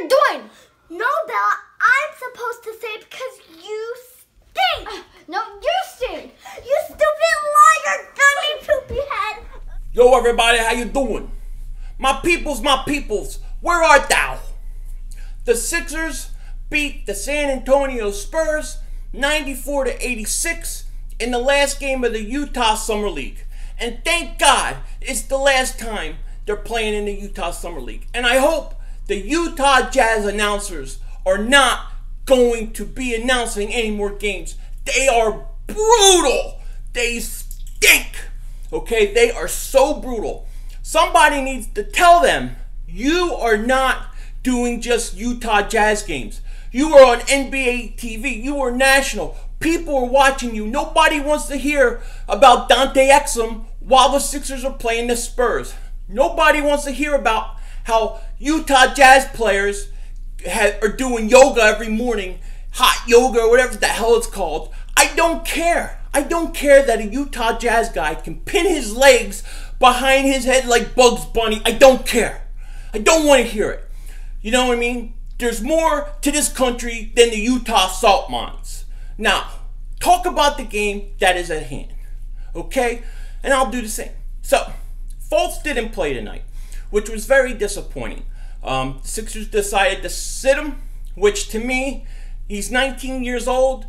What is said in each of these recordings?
you're doing. No, Bella, I'm supposed to say it because you stink. No, you stink. You stupid liar, dirty poopy head. Yo, everybody, how you doing? My peoples, where art thou? The Sixers beat the San Antonio Spurs 94-86 in the last game of the Utah Summer League. And thank God it's the last time they're playing in the Utah Summer League. And I hope the Utah Jazz announcers are not going to be announcing any more games. They are brutal. They stink. Okay, they are so brutal. Somebody needs to tell them, you are not doing just Utah Jazz games. You are on NBA TV. You are national. People are watching you. Nobody wants to hear about Dante Exum while the Sixers are playing the Spurs. Nobody wants to hear about how Utah Jazz players are doing yoga every morning, hot yoga or whatever the hell it's called. I don't care. I don't care that a Utah Jazz guy can pin his legs behind his head like Bugs Bunny. I don't care. I don't want to hear it. You know what I mean? There's more to this country than the Utah salt mines. Now, talk about the game that is at hand. Okay? And I'll do the same. So, Fultz didn't play tonight, which was very disappointing. Sixers decided to sit him, which to me, he's 19 years old.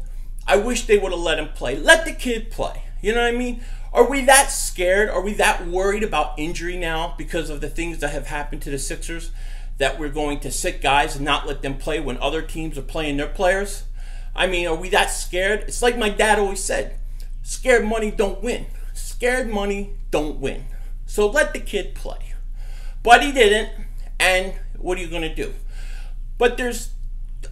I wish they would have let him play. Let the kid play. You know what I mean? Are we that scared? Are we that worried about injury now because of the things that have happened to the Sixers that we're going to sit guys and not let them play when other teams are playing their players? I mean, are we that scared? It's like my dad always said, scared money don't win. Scared money don't win. So let the kid play. But he didn't, and what are you going to do? But there's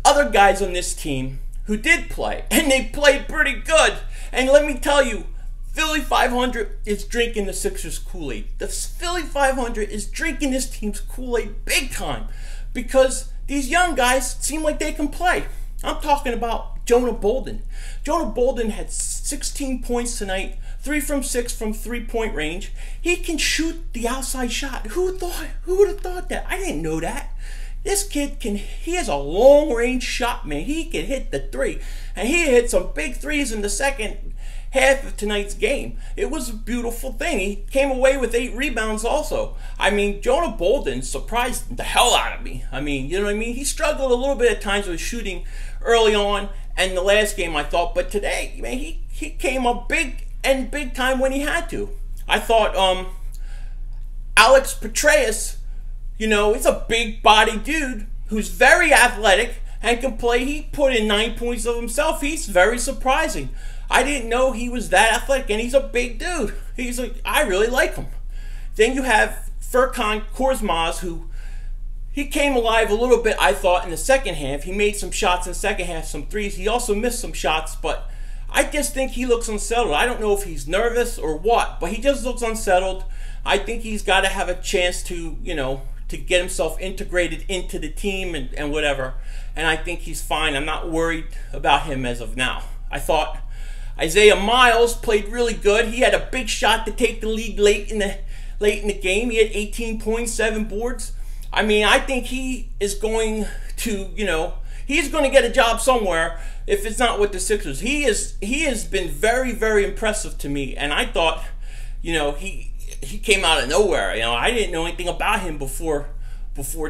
other guys on this team who did play, and they played pretty good. And let me tell you, Philly 500 is drinking the Sixers Kool-Aid. The Philly 500 is drinking this team's Kool-Aid big time because these young guys seem like they can play. I'm talking about Jonah Bolden. Jonah Bolden had 16 points tonight, 3 from 6 from three-point range. He can shoot the outside shot. Who would have thought that? I didn't know that. This kid he has a long-range shot, man. He can hit the three. And he hit some big threes in the second half of tonight's game. It was a beautiful thing. He came away with 8 rebounds also. I mean, Jonah Bolden surprised the hell out of me. I mean, you know what I mean? He struggled a little bit at times with shooting early on and the last game, I thought. But today, man, he came up big time when he had to. I thought Alex Petraeus, you know, he's a big body dude who's very athletic and can play. He put in 9 points of himself. He's very surprising. I didn't know he was that athletic, and he's a big dude. He's like, I really like him. Then you have Furkan Korkmaz, who he came alive a little bit, I thought, in the second half. He made some shots in the second half, some threes. He also missed some shots, but I just think he looks unsettled. I don't know if he's nervous or what, but he just looks unsettled. I think he's got to have a chance to, you know, to get himself integrated into the team and whatever. And I think he's fine. I'm not worried about him as of now. I thought Isaiah Miles played really good. He had a big shot to take the lead late in the game. He had 18 points, 7 boards. I mean, I think he is going to, you know, he's going to get a job somewhere if it's not with the Sixers. He has been very, very impressive to me. And I thought, you know, he came out of nowhere. You know, I didn't know anything about him before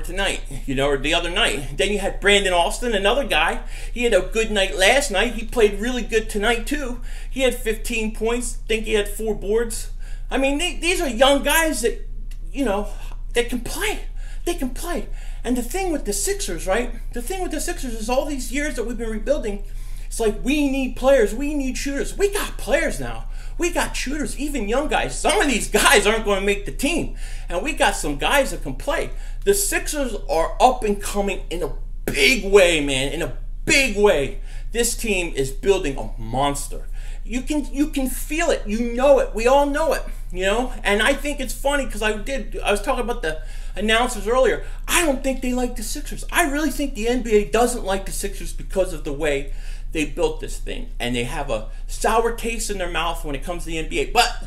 tonight, you know, or the other night. Then you had Brandon Austin, another guy. He had a good night last night. He played really good tonight too. He had 15 points. I think he had 4 boards. I mean, these are young guys that, you know, that can play. They can play. And the thing with the Sixers, right? The thing with the Sixers is all these years that we've been rebuilding, it's like we need players. We need shooters. We got players now. We got shooters, even young guys. Some of these guys aren't going to make the team. And we got some guys that can play. The Sixers are up and coming in a big way, man. In a big way. This team is building a monster. You can feel it. You know it. We all know it. You know? And I think it's funny because I was talking about the announcers earlier. I don't think they like the Sixers. I really think the NBA doesn't like the Sixers because of the way they built this thing, and they have a sour taste in their mouth when it comes to the NBA. But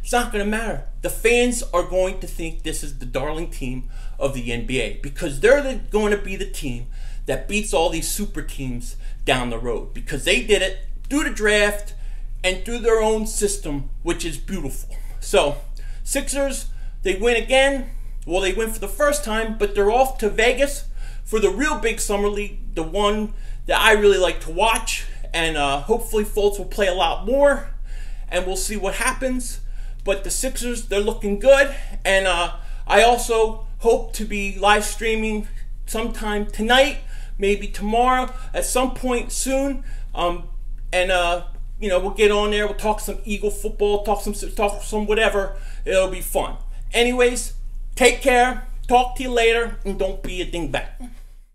It's not going to matter. The fans are going to think this is the darling team of the NBA because they're going to be the team that beats all these super teams down the road because they did it through the draft and through their own system, which is beautiful. So, Sixers, they win again. Well, they win for the first time, but they're off to Vegas for the real big summer league, the one that I really like to watch. And hopefully Fultz will play a lot more, and we'll see what happens. But the Sixers, they're looking good. And I also hope to be live streaming sometime tonight, maybe tomorrow, at some point soon. You know, we'll get on there. We'll talk some Eagle football, talk some whatever. It'll be fun. Anyways, take care. Talk to you later, and don't be a dingbat.